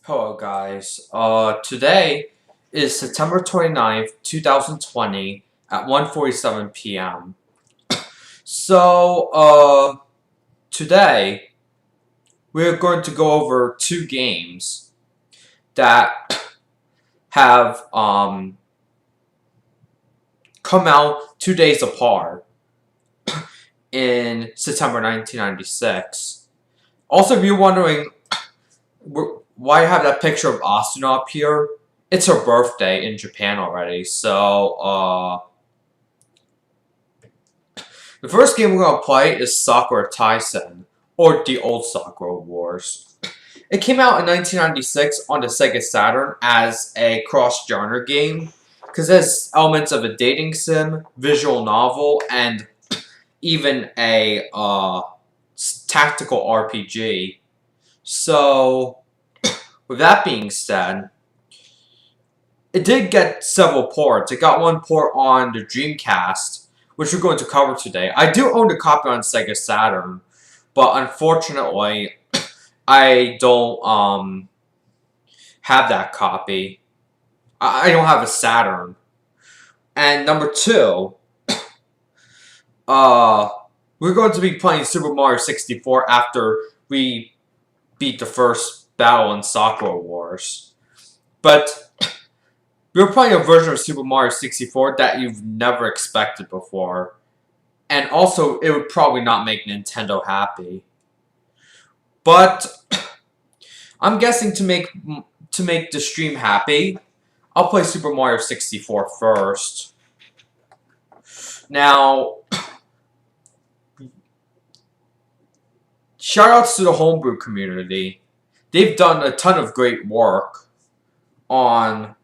Hello guys. Today is September 29th, 2020 at 1:47 p.m. Today we're going to go over two games that have come out 2 days apart in September 1996. Also, if you're wondering why I have that picture of Asuna up here, it's her birthday in Japan already. The first game we're going to play is Sakura Taisen, or the old Sakura Wars. It came out in 1996 on the Sega Saturn as a cross-genre game, because it has elements of a dating sim, visual novel, and even a tactical RPG. So, with that being said, it did get several ports. It got one port on the Dreamcast, which we're going to cover today. I do own the copy on Sega Saturn, but unfortunately, I don't have that copy. I don't have a Saturn. And number two, we're going to be playing Super Mario 64 after we beat the first battle in Sakura Wars. But we're playing a version of Super Mario 64 that you've never expected before. And also, it would probably not make Nintendo happy. But I'm guessing to make the stream happy, I'll play Super Mario 64 first. Now, shoutouts to the homebrew community. They've done a ton of great work on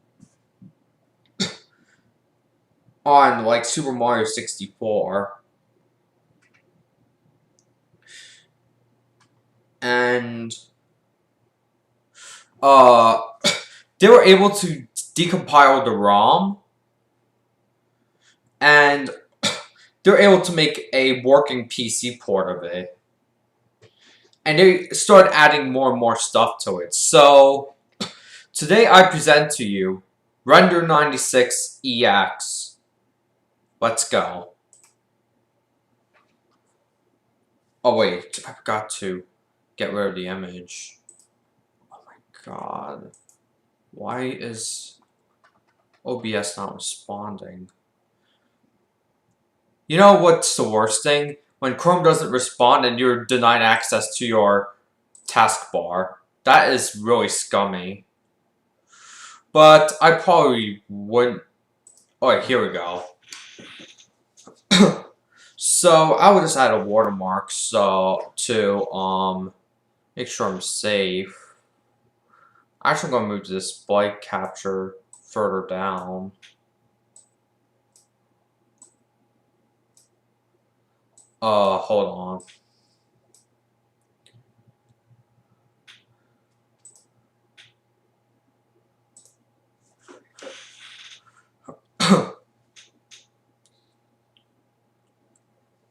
like Super Mario 64. And they were able to decompile the ROM, and they were able to make a working PC port of it. And they started adding more and more stuff to it. So, today I present to you Render 96 EX. Let's go. Oh wait, I forgot to get rid of the image. Oh my god. Why is OBS not responding? You know what's the worst thing? When Chrome doesn't respond and you're denied access to your taskbar. That is really scummy. But I probably wouldn't... Alright, here we go. So, I would just add a watermark to make sure I'm safe. Actually, I'm going to move the display capture further down. Hold on.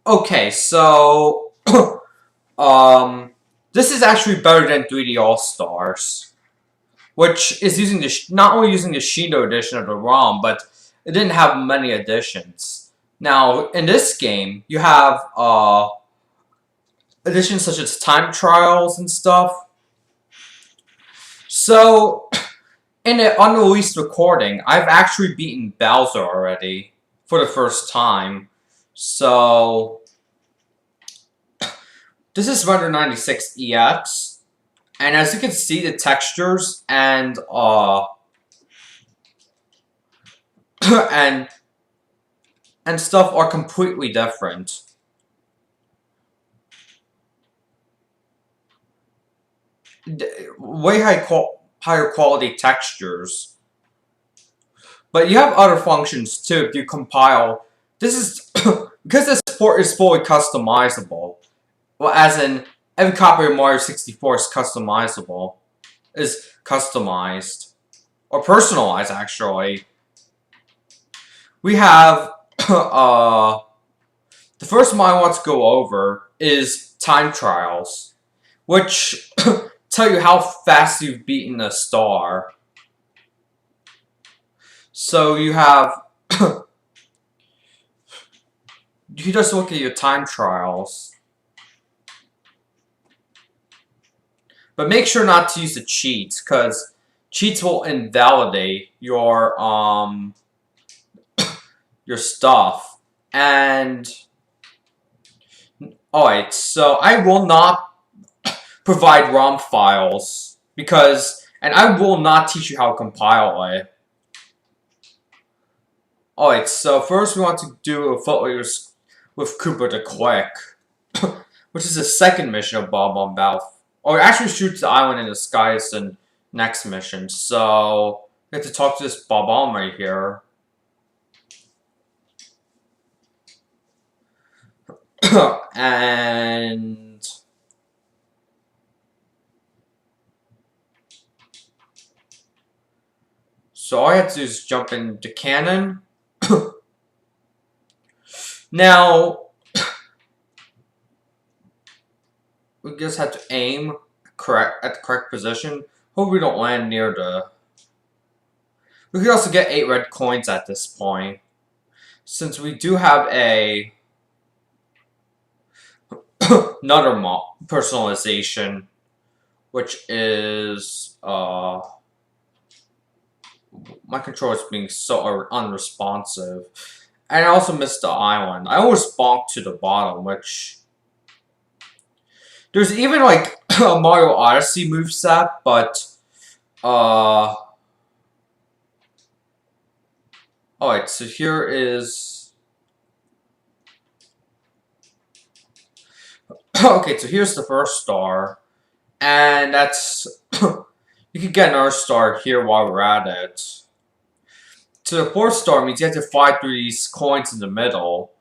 Okay, so this is actually better than 3D All-Stars, which is using the not only using the Shindo edition of the ROM, but it didn't have many additions. Now, in this game, you have additions such as time trials and stuff. So, in an unreleased recording, I've actually beaten Bowser already for the first time. So, this is Render 96 EX, and as you can see, the textures and and stuff are completely different. Way higher quality textures. But you have other functions too if you compile. This is because this port is fully customizable. Well, as in every copy of Mario 64 is customizable. Is customized. Or personalized actually. We have the first one I want to go over is time trials, which tell you how fast you've beaten a star. So you have, you just look at your time trials. But make sure not to use the cheats, because cheats will invalidate your stuff. And alright, so I will not provide ROM files and I will not teach you how to compile it. Alright, so first we want to do a footloose with Cooper the Quick, which is the second mission of Bob-omb Battle. Or it actually shoots the island in the sky is the next mission. So we have to talk to this Bob-omb right here. And so all I have to do is jump into cannon. Now we just have to aim at the correct position. Hope we don't land near the... We could also get 8 red coins at this point, since we do have a another personalization, which is my controller is being so unresponsive, and I also missed the island. I almost bonked to the bottom, which there's even like a Mario Odyssey moveset, but alright, so here is okay, so here's the first star, and that's you can get another star here while we're at it. So the fourth star means you have to fly through these coins in the middle.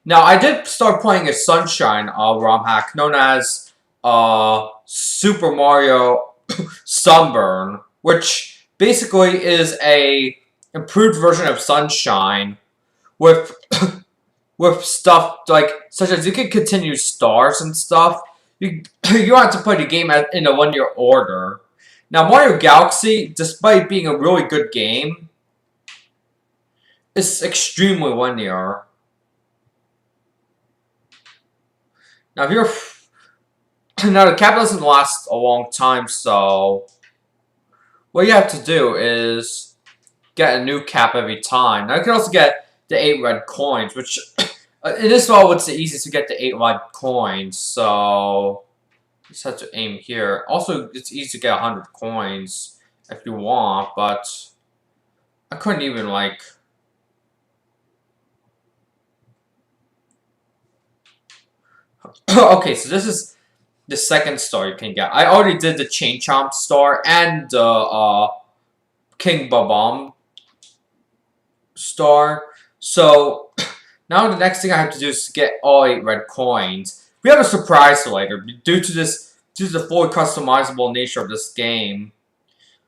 Now I did start playing a Sunshine ROM hack known as Super Mario Sunburn, which basically is a improved version of Sunshine with with stuff like such as you can continue stars and stuff. You don't have to play the game in a linear order. Now Mario Galaxy, despite being a really good game, is extremely linear. Now if you're now the cap doesn't last a long time, so what you have to do is get a new cap every time. Now you can also get the 8 red coins, which in this level it's the easiest to get the 8 red coins, so you just have to aim here. Also, it's easy to get 100 coins if you want, but I couldn't even like... Okay, so this is the second star you can get. I already did the Chain Chomp star and the King Bob-omb star. So now the next thing I have to do is get all 8 red coins. We have a surprise later due to the fully customizable nature of this game.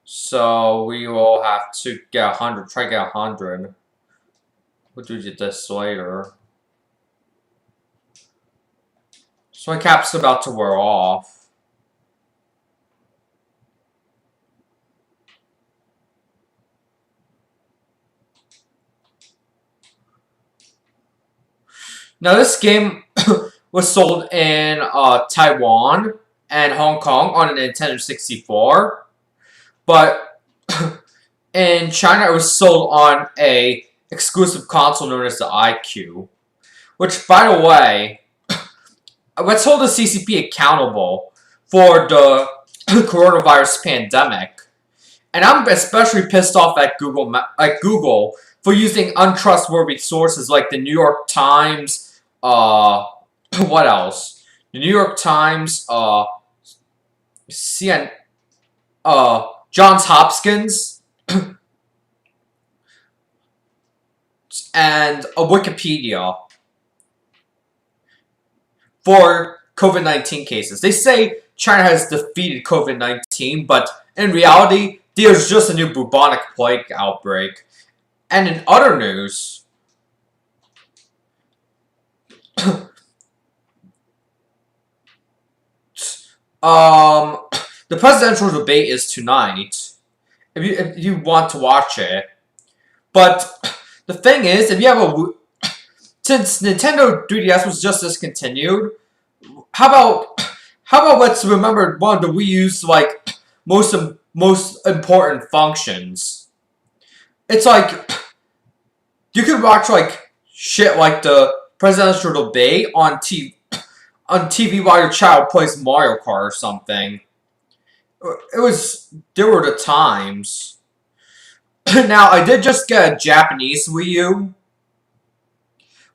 So we will have to get 100. Try to get 100. We'll do this later. So my cap's about to wear off. Now this game was sold in Taiwan and Hong Kong on a Nintendo 64, but in China it was sold on a exclusive console known as the iQ, which, by the way, let's hold the CCP accountable for the coronavirus pandemic. And I'm especially pissed off at Google for using untrustworthy sources like the New York Times, what else? The New York Times, CN, Johns Hopkins, and a Wikipedia for COVID-19 cases. They say China has defeated COVID-19, but in reality, there's just a new bubonic plague outbreak. And in other news, Um, the presidential debate is tonight. If you want to watch it, but the thing is, if you have a since Nintendo 3DS was just discontinued, how about let's remember one of the Wii U's like most important functions. It's like you could watch like shit like the presidential debate on TV while your child plays Mario Kart or something. It was there were the times. Now I did just get a Japanese Wii U,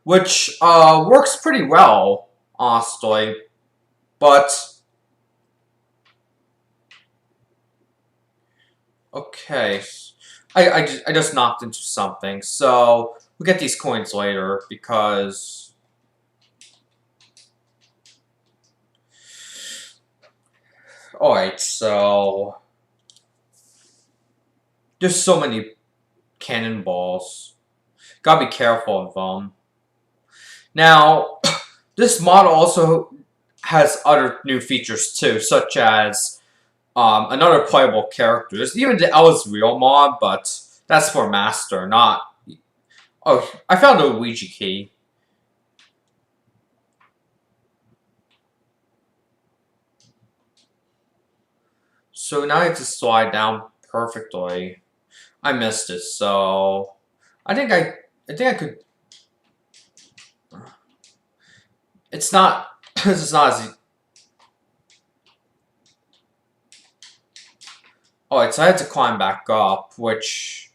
which works pretty well, honestly. But okay, I just knocked into something, so we'll get these coins later because all right. So there's so many cannonballs. Gotta be careful of them. Now, this model also has other new features too, such as another playable character. There's even the Ellis Real mod, but that's for Master, not... Oh, I found a Ouija key. So now I have to slide down perfectly. I missed it, so... I think I could... It's not... This is not as... Alright, so I had to climb back up, which...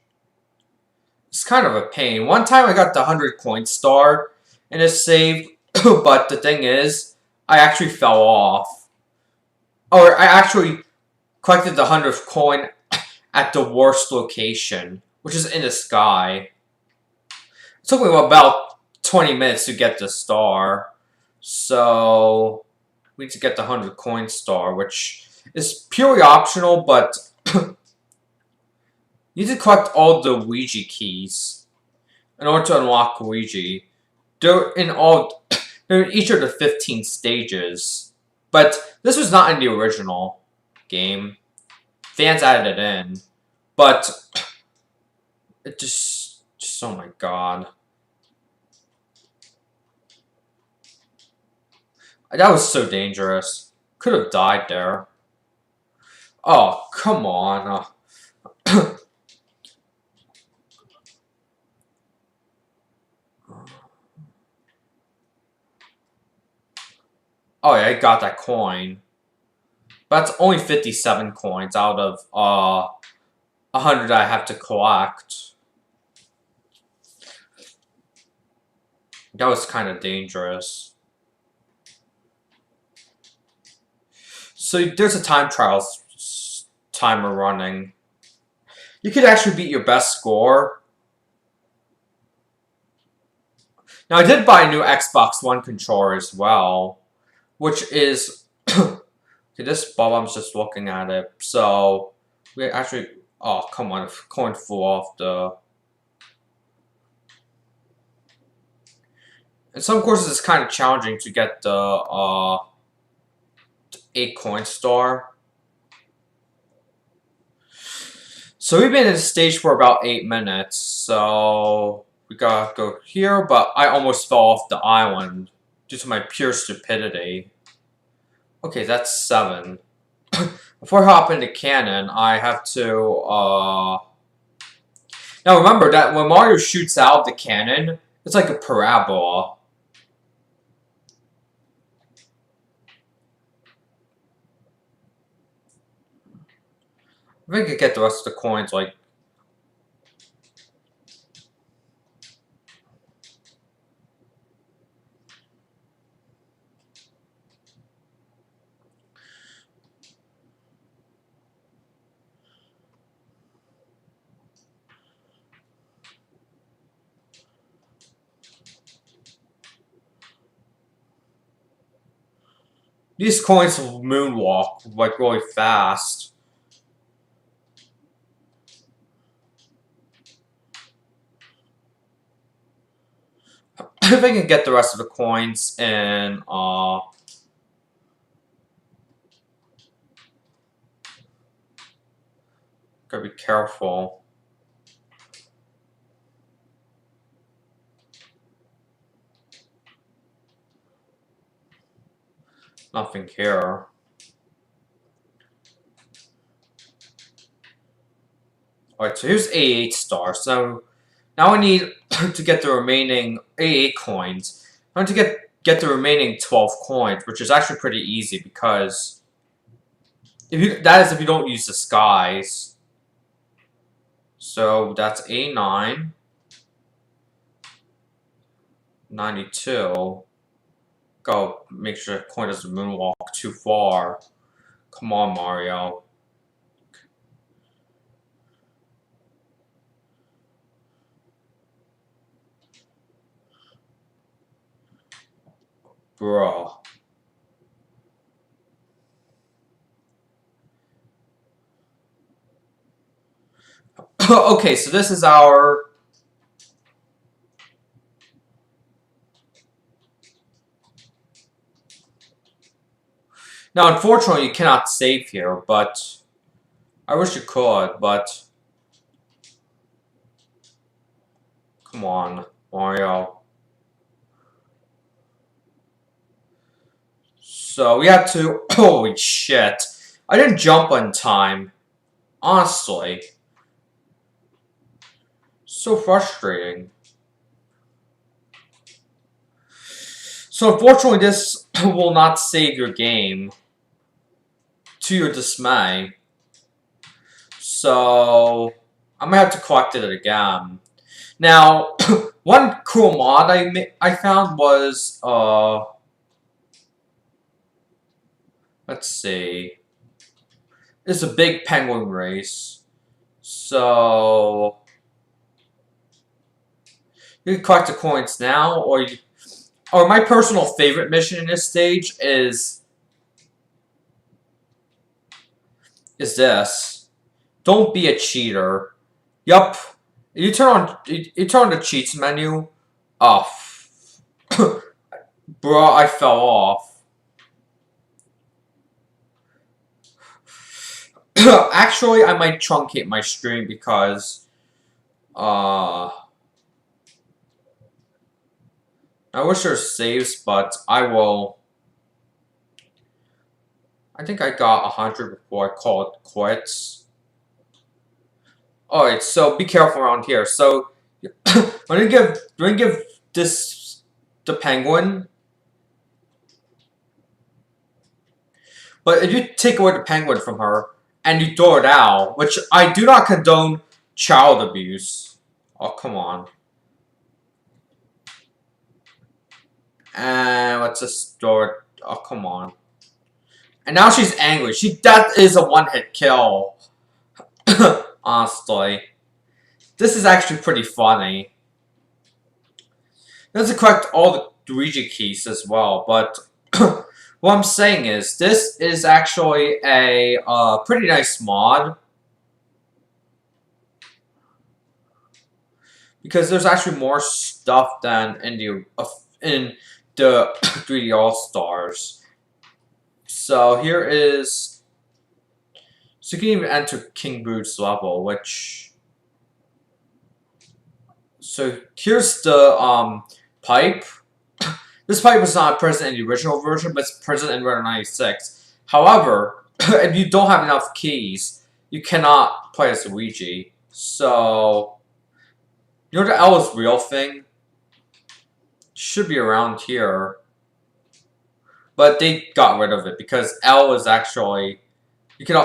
It's kind of a pain. One time I got the 100 coin star in a save, but the thing is, I actually fell off. Or I actually collected the 100th coin at the worst location, which is in the sky. It took me about 20 minutes to get the star. So, we need to get the 100 coin star, which is purely optional, but you need to collect all the Ouija keys in order to unlock Ouija. They're they're in each of the 15 stages. But this was not in the original game. Fans added it in. But it just oh my god. That was so dangerous. Could have died there. Oh, come on. Oh yeah, I got that coin. But that's only 57 coins out of 100 I have to collect. That was kind of dangerous. So there's a time trial timer running. You could actually beat your best score. Now I did buy a new Xbox One controller as well, which is okay, this Bob's just looking at it. So we actually come on, coin flew off the. In some courses it's kind of challenging to get the 8 coin star. So we've been in this stage for about 8 minutes, so we gotta go here, but I almost fell off the island due to my pure stupidity. Okay, that's 7. Before I hop into cannon, I have to, Now remember that when Mario shoots out the cannon, it's like a parabola. I think I could get the rest of the coins, like... These coins will moonwalk, like, really fast. If I can get the rest of the coins and Gotta be careful. Nothing here. Alright, so here's 88 stars. So now I need to get the remaining 88 coins. I want to get the remaining 12 coins, which is actually pretty easy because that is if you don't use disguise. So that's 89. 92. Go make sure the coin doesn't moonwalk too far. Come on, Mario. Bro. Okay, so this is our... Now, unfortunately, you cannot save here, but... I wish you could, but... Come on, Mario. So, we had to... Holy shit. I didn't jump on time. Honestly. So frustrating. So, unfortunately, this will not save your game. To your dismay. So, I'm gonna have to collect it again. Now, one cool mod I found was, let's see. It's a big penguin race. So, you can collect the coins now, or my personal favorite mission in this stage is this. Don't be a cheater. Yup. You turn on the cheats menu. Oh, bro, I fell off. Actually, I might truncate my stream because I wish there's saves, but I will. I think I got 100 before I call it quits. Alright, so be careful around here. So, I'm gonna give this the penguin. But if you take away the penguin from her and you throw it out, which I do not condone child abuse. Oh, come on. And let's just throw it. Oh, come on. And now she's angry. That is a one-hit kill. Honestly. This is actually pretty funny. It doesn't collect all the Luigi keys as well, but what I'm saying is, this is actually a pretty nice mod. Because there's actually more stuff than in the 3D All-Stars. So here is... So you can even enter King Boot's level, which... So here's the pipe. This pipe was not present in the original version, but it's present in Red 96. However, if you don't have enough keys, you cannot play as Luigi. So... You know the L is real thing? Should be around here. But they got rid of it because L is actually... You can...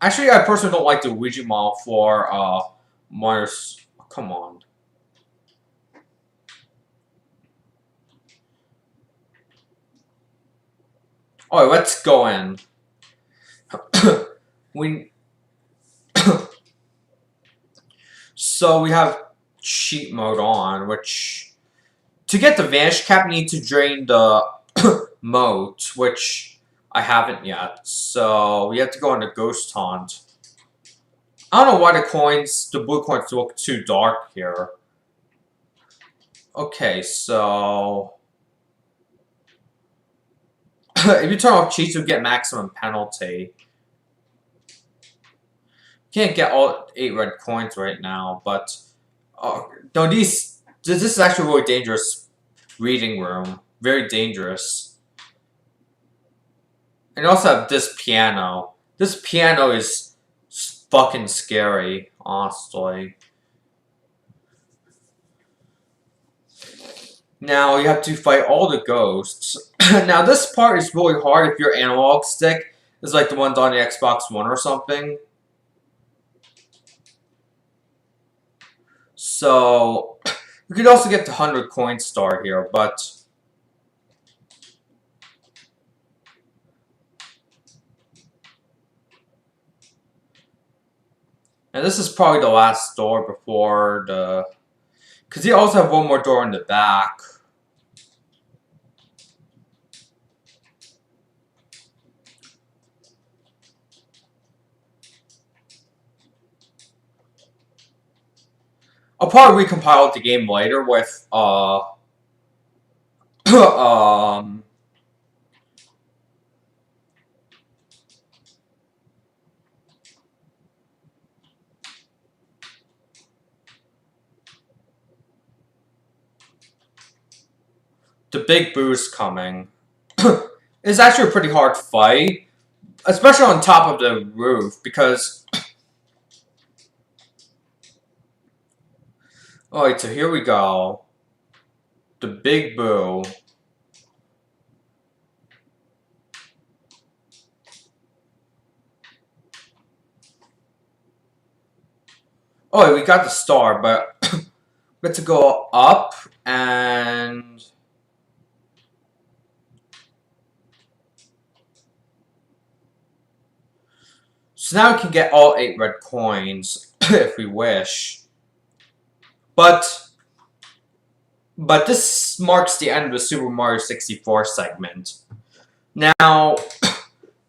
Actually, I personally don't like the Luigi model for Mario's... Come on. Alright, let's go in. So we have cheat mode on, which... To get the Vanish Cap, you need to drain the moat, which I haven't yet. So we have to go into Ghost Hunt. I don't know why the blue coins look too dark here. Okay, so... if you turn off cheats, you get maximum penalty. Can't get all 8 red coins right now, but no, this is actually a really dangerous reading room. Very dangerous. And also have this piano. This piano is fucking scary, honestly. Now you have to fight all the ghosts. Now this part is really hard if your analog stick is like the ones on the Xbox One or something. So you could also get the 100 coin star here, but and this is probably the last door before the, because you also have one more door in the back. I'll probably recompile the game later with the big boost coming. It's actually a pretty hard fight, especially on top of the roof, because alright, so here we go. The big boo. Oh, we got the star, but we have to go up and so now we can get all 8 red coins if we wish. But this marks the end of the Super Mario 64 segment. Now,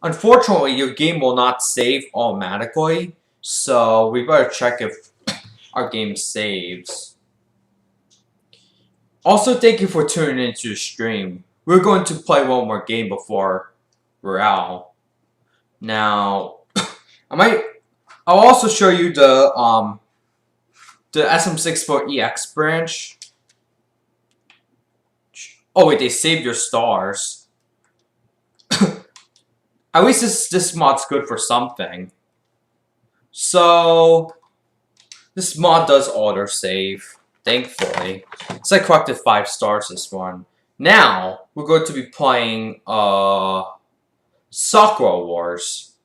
unfortunately, your game will not save automatically, so we better check if our game saves. Also, thank you for tuning into the stream. We're going to play one more game before we're out. Now, I'll also show you the SM64EX branch. Oh wait, they saved your stars. At least this mod's good for something. So this mod does auto-save, thankfully. So I collected 5 stars this one. Now we're going to be playing Sakura Wars.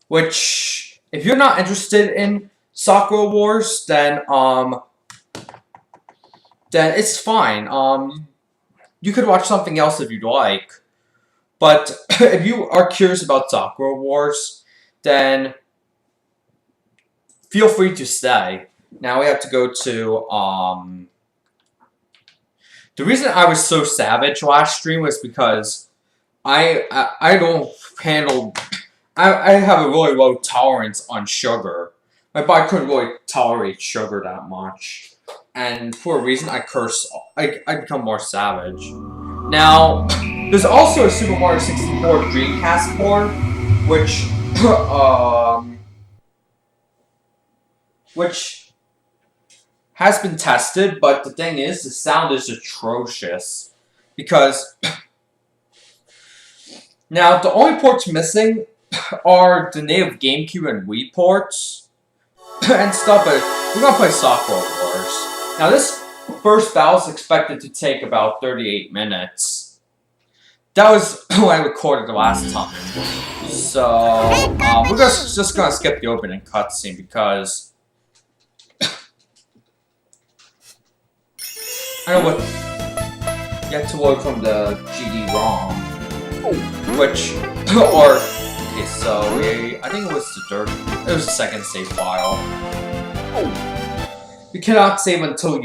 Which, if you're not interested in Sakura Wars, then it's fine. You could watch something else if you'd like. But if you are curious about Sakura Wars, then feel free to stay. Now we have to go to the reason I was so savage last stream was because I don't handle. I have a really low tolerance on sugar. My body couldn't really tolerate sugar that much. And for a reason, I curse. I become more savage. Now, there's also a Super Mario 64 Dreamcast port, which has been tested, but the thing is, the sound is atrocious. Because, now, the only ports missing are the native GameCube and Wii ports and stuff, but we're gonna play Sakura Wars. Now this first battle is expected to take about 38 minutes. That was when I recorded the last time. So, we're just gonna skip the opening cutscene because I don't know what get to work from the GD-ROM, which okay, so I think it was it was the second save file. You cannot save until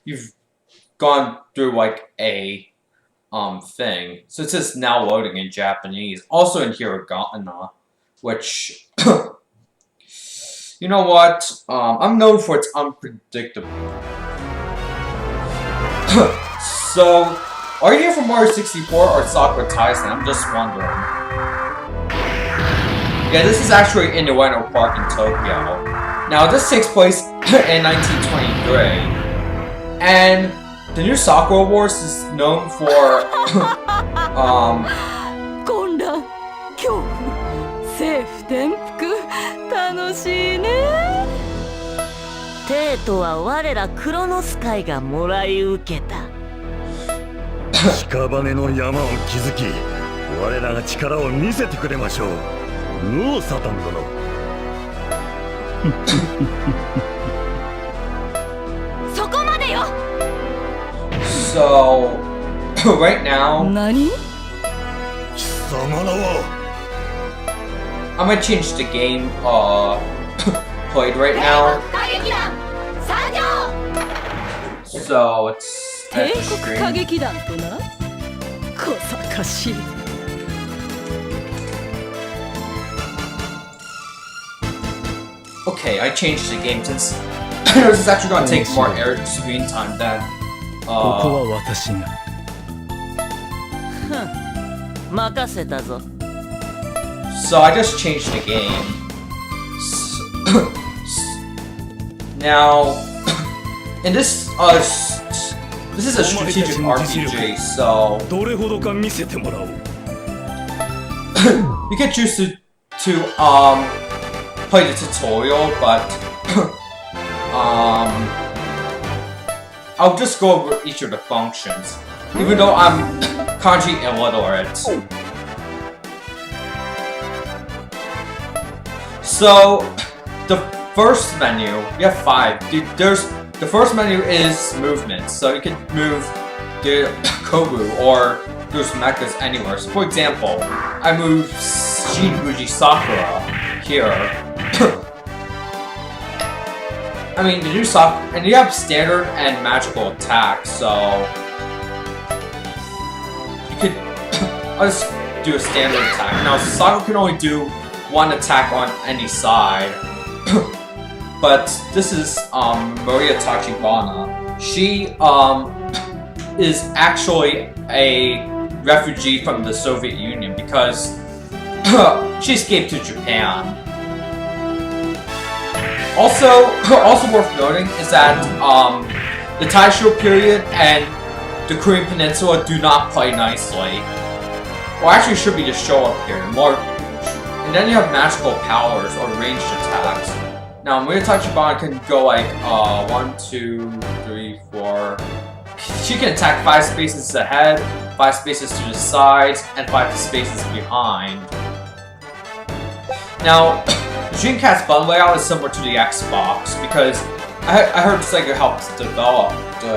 you've gone through like a thing. So it says now loading in Japanese, also in hiragana, which you know what? I'm known for its unpredictable. So, are you here for Mario 64 or Sakura Taisen? I'm just wondering. Yeah, this is actually in the Ueno Park in Tokyo. Now, this takes place in 1923, and the new Sakura Wars is known for So, right now, I'm gonna change the game played right now. So it's okay, I changed the game since this is actually gonna take more air screen time than so I just changed the game. Now, in this this is a strategic RPG, so you can choose to play the tutorial, but I'll just go over each of the functions, even though I'm kanji illiterate. So, the first menu, we have 5. The first menu is movement, so you can move the Kobu or those mechas anywhere. So for example, I move Shinbuji Sakura here. I mean, the new Sakura, and you have standard and magical attacks, so you could I'll just do a standard attack. Now, Sakura can only do 1 attack on any side. But this is Maria Tachibana. She is actually a refugee from the Soviet Union because she escaped to Japan. Also worth noting is that the Taisho period and the Korean Peninsula do not play nicely. Well, actually, it should be the Showa period. And then you have magical powers or ranged attacks. Now, Maria Tachibana can go like 1, 2, 3, 4. She can attack 5 spaces ahead, 5 spaces to the sides, and 5 spaces behind. Now, the Dreamcast button layout is similar to the Xbox because I heard Sega helped develop the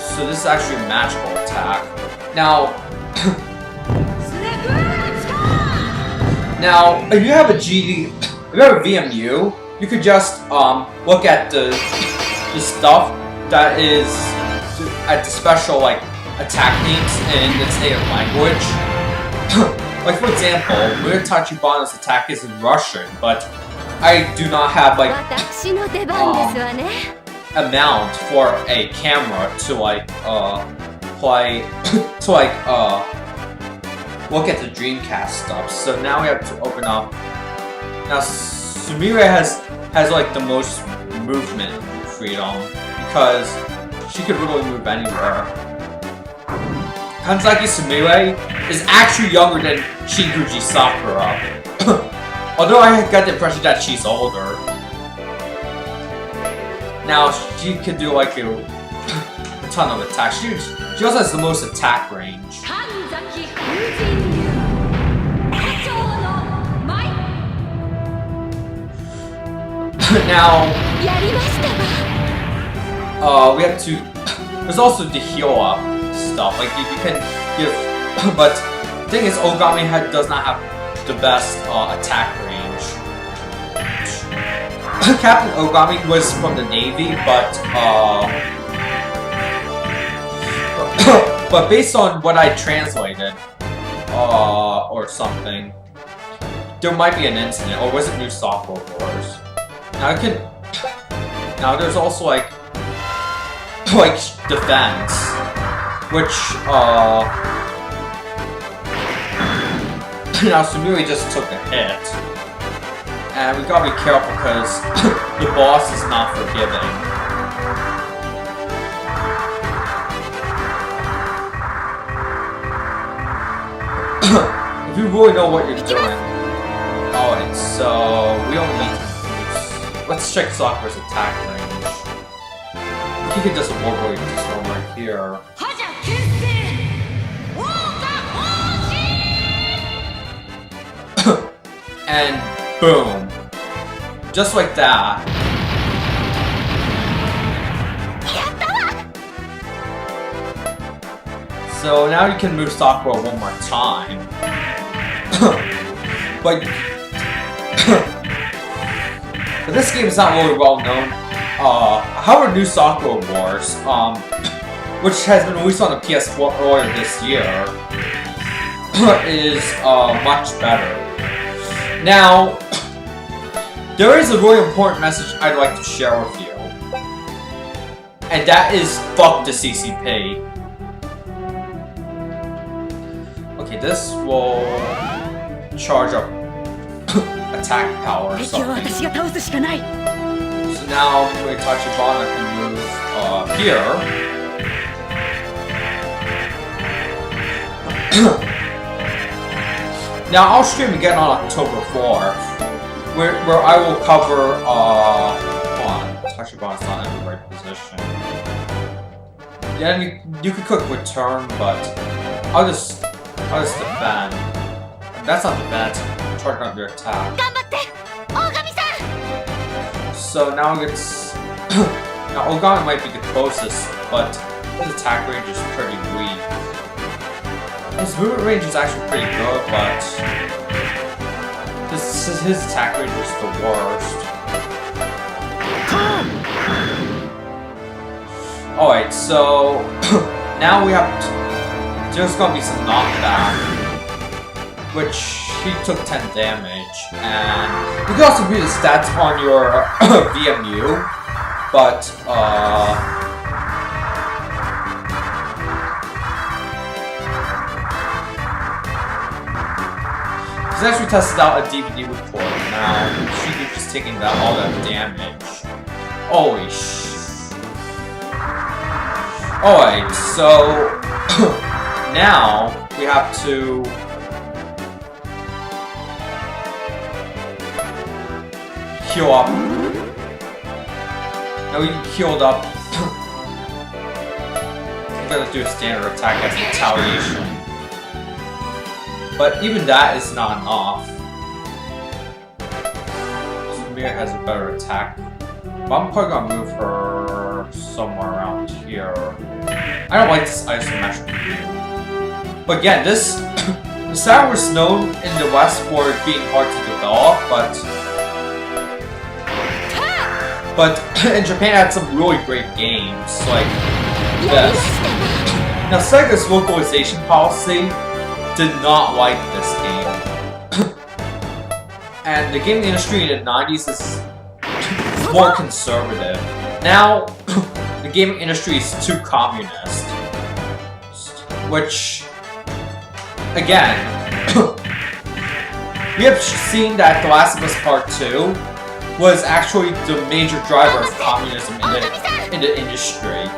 so this is actually a magical attack. Now, if you have a GD, if you have a VMU, you could just look at the stuff that is at the special like attack names in its native language. Like for example, Maria Tachibana's attack is in Russian, but I do not have like a mount for a camera to like play to like look at the Dreamcast stuff. So now we have to open up. Now Sumire has like the most movement freedom because she could really move anywhere. Kanzaki Sumire is actually younger than Shinguji Sakura. Although I got the impression that she's older. Now she can do like a ton of attacks. She also has the most attack range. Now, we have to. There's also the heal up stuff. Like you can give, but the thing is, Ogami does not have the best attack range. Captain Ogami was from the Navy, but based on what I translated, or something, there might be an incident, or was it New Software Wars? Now there's also like defense, which Now Sumiri just took a hit. And we gotta be careful because the boss is not forgiving. If you really know what you're doing. Alright, so we don't need to use... Let's check Sakura's attack range. He can just avoid really this one right here. And boom. Just like that. So now you can move Sakura one more time. but this game is not really well known. However, New Sakura Wars, which has been released on the PS4 earlier this year, is much better. Now, there is a really important message I'd like to share with you. And that is, fuck the CCP. Okay, this will charge up attack power or something. So now, with Tachibana can move here. Now, I'll stream again on October 4th, where I will cover, hold on, Tachibana's not in the right position. Yeah, you could click return, but I'll just defend. That's not defend, that's charging up your attack. So now it's... now, Ogami might be the closest, but his attack range is pretty weak. His movement range is actually pretty good, but his attack range is the worst. Alright, so now we have there's gonna be some knockback, which he took 10 damage, and you can also view the stats on your VMU, but he's actually tested out a DVD report now. She keeps just taking all that damage. Holy sh. Alright, so now we have to heal up. Now we healed up. I'm gonna do a standard attack as retaliation. But even that is not enough. Sumire has a better attack. But I'm probably gonna move her somewhere around here. I don't like this isometric view. But again, this the Saturn was known in the West for being hard to develop, but in Japan had some really great games like this. Now Sega's localization policy did not like this game. And the gaming industry in the 90s is more conservative. Now, the gaming industry is too communist. Which, again, we have seen that The Last of Us Part 2 was actually the major driver of communism in the industry.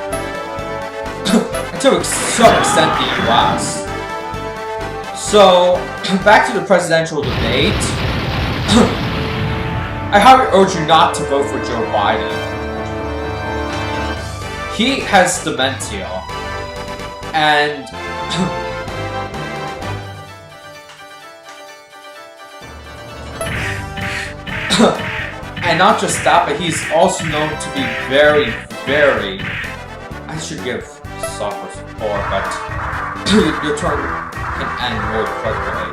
And to some extent the US. So, back to the presidential debate. I highly urge you not to vote for Joe Biden. He has dementia. And... and not just that, but he's also known to be very, very... I should give Sakura support, but your turn can end really quickly.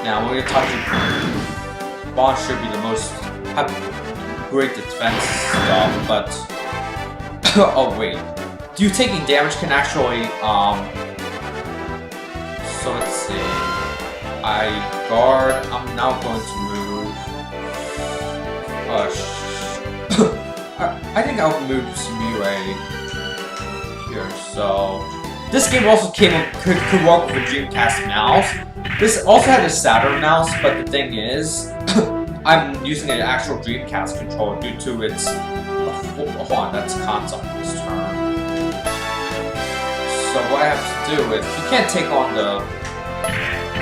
Now, when you're touching boss should be the most great defense stuff, but oh wait, you taking damage can actually so let's see. I guard. I'm now going to move. I think I'll move Sumire here. So this game also could work with a Dreamcast mouse. This also had a Saturn mouse, but the thing is, I'm using an actual Dreamcast controller due to its... hold on, that's console this turn. So what I have to do is, you can't take on the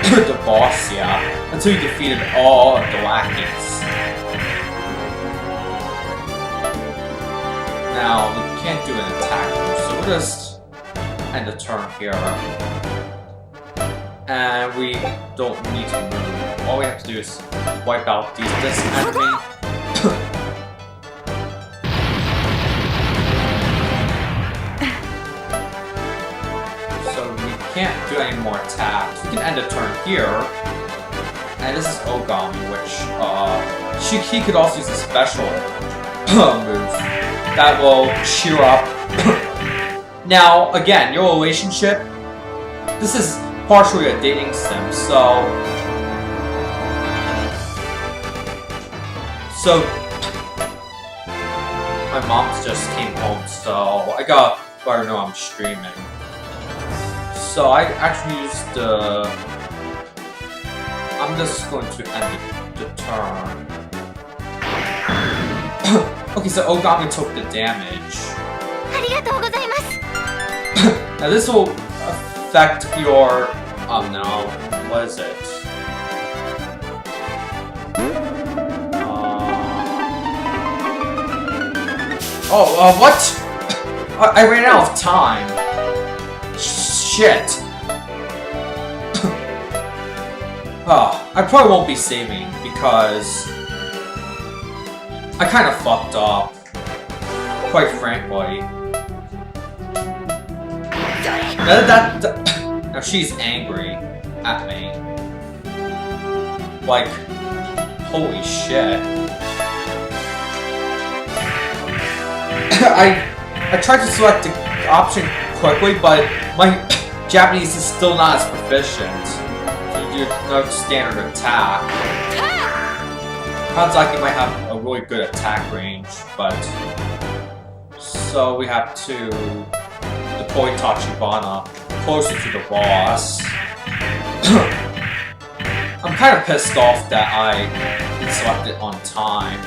the boss yet until you defeated all of the lackeys. Now, we can't do an attack move, so we'll just end the turn here. And we don't need to move. All we have to do is wipe out this enemy. So we can't do any more attacks. We can end the turn here. And this is Ogami, which he could also use a special move that will cheer up. Now, again, your relationship. This is partially a dating sim, so my mom just came home, so I gotta let her know I'm streaming. So I actually used the... I'm just going to end the turn. Okay, so Ogami took the damage. Now this will affect your... no, what is it? What? I ran out of time. Shit. I probably won't be saving because I kind of fucked up, quite frankly. Now she's angry at me. Like, holy shit. I tried to select the option quickly, but my Japanese is still not as proficient to do no standard attack. Sounds like you might have a really good attack range, but... So we have to deploy Tachibana closer to the boss. I'm kind of pissed off that I didn't select it on time.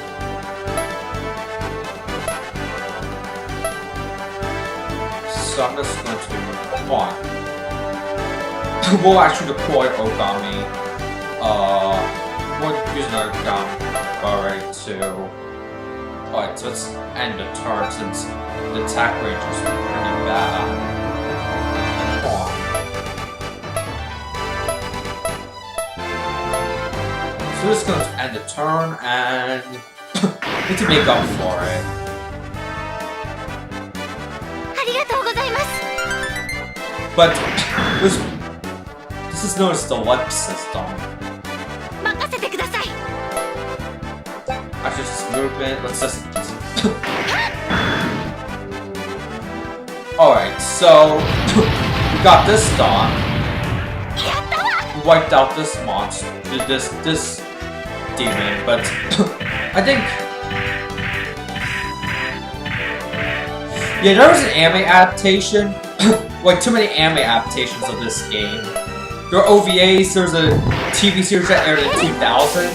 So I'm just going to... Come on. We'll actually deploy Ogami. We'll use another gun already too. Alright, so let's end the turn since the attack range is pretty bad. Come on. So we're just going to end the turn and need to make up for it. But this is known as the LEP system. After this movement, let's just... Alright, so we got this done. We wiped out this monster, this demon, but I think... Yeah, there was an anime adaptation. Like, too many anime adaptations of this game. There are OVAs, there's a TV series that aired in 2000.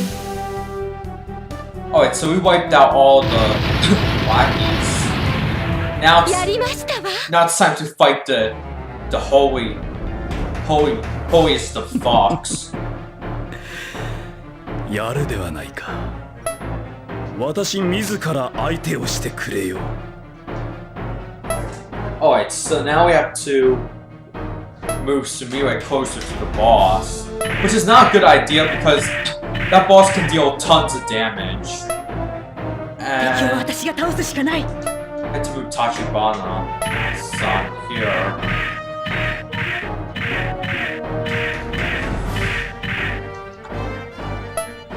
Alright, so we wiped out all the lackeys. Now it's time to fight the holiest of fox. やるではないか。私自ら相手をしてくれよ。Alright, so now we have to move Sumire closer to the boss, which is not a good idea because that boss can deal tons of damage. And I had to move Tachibana-san here.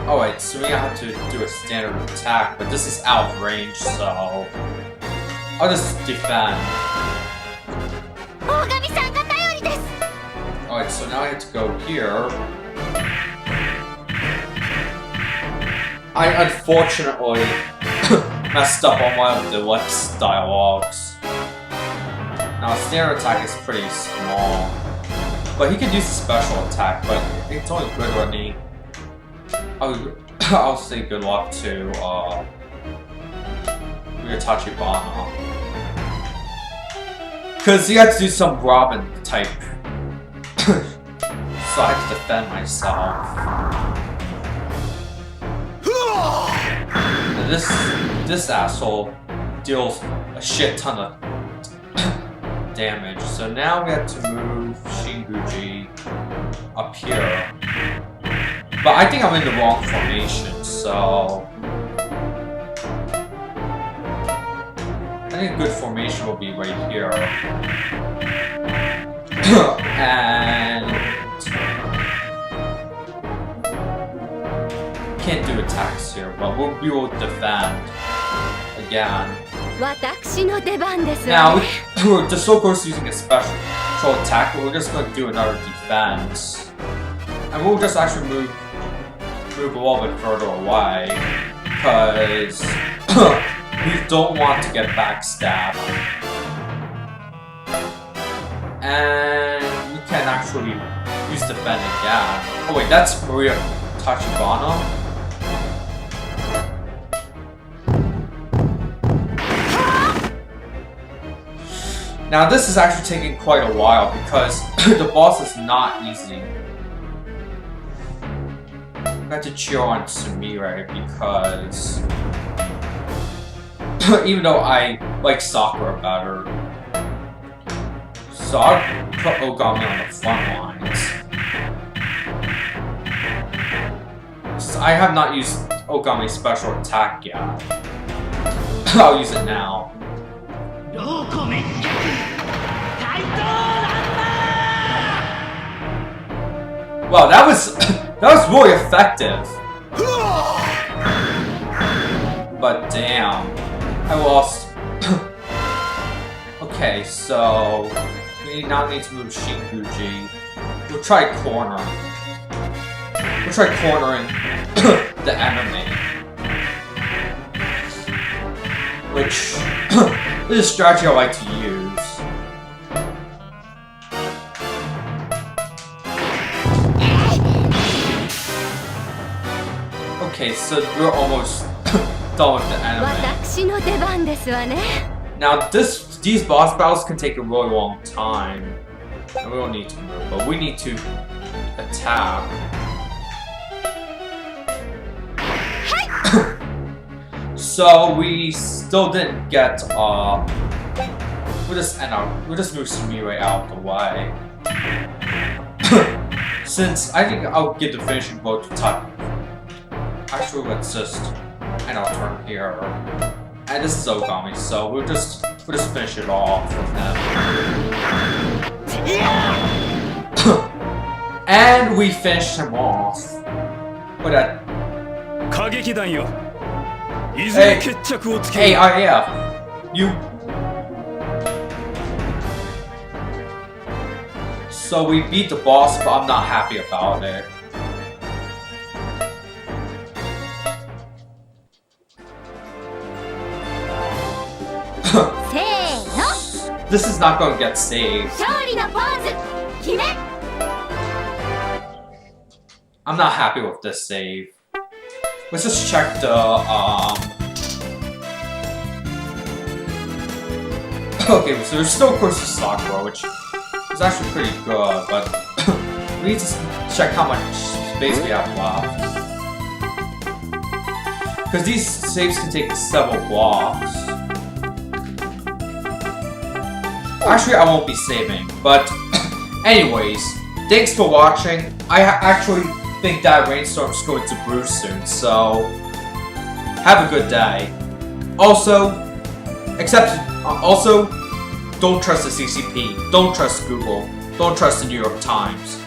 Alright, so we have to do a standard attack, but this is out of range, so I'll just defend. Alright, so now I have to go here. I unfortunately messed up on one of the Lex dialogues. Now, a standard attack is pretty small. But he could use a special attack, but it's only good when he... I'll say good luck to Tachibana. Because he had to do some Robin type. So I have to defend myself. And this asshole deals a shit ton of damage. So now we have to move Shinguji up here. But I think I'm in the wrong formation, so... I think a good formation will be right here. And... Can't do attacks here, but we will defend. Again. Now, we're just so close to using a special attack, but we're just going to do another defense. And we'll just actually move a little bit further away, because we don't want to get backstabbed. And we can actually use defend again. Oh wait, that's Maria Tachibana. Now this is actually taking quite a while because the boss is not easy. I have to cheer on Sumire because even though I like Sakura better, so I'll put Ogami on the front lines. So I have not used Ogami's special attack yet. I'll use it now. Wow, that was really effective. But damn, I lost. Okay, so we now need to move Shinguji. We'll try cornering. We'll try cornering the enemy, which is a strategy I like to use. Okay, so we're almost done with the enemy. Now these boss battles can take a really long time. And we don't need to move, but we need to attack. So we still didn't get we'll just move Sumire out of the way. Since I think I'll give the finishing blow to Taki. Actually, let's just end our turn here. And this is Ogami, so we'll just finish it off with him. And we finished him off. With that. Hey, yeah. You. So we beat the boss, but I'm not happy about it. This is not going to get saved. I'm not happy with this save. Let's just check the okay, so we're still close to Sakura, which is actually pretty good, but we need to check how much space we have left. Because these saves can take several blocks. Actually, I won't be saving, but anyways, thanks for watching. I actually think that rainstorm's going to brew soon, so have a good day. Also, don't trust the CCP, don't trust Google, don't trust the New York Times.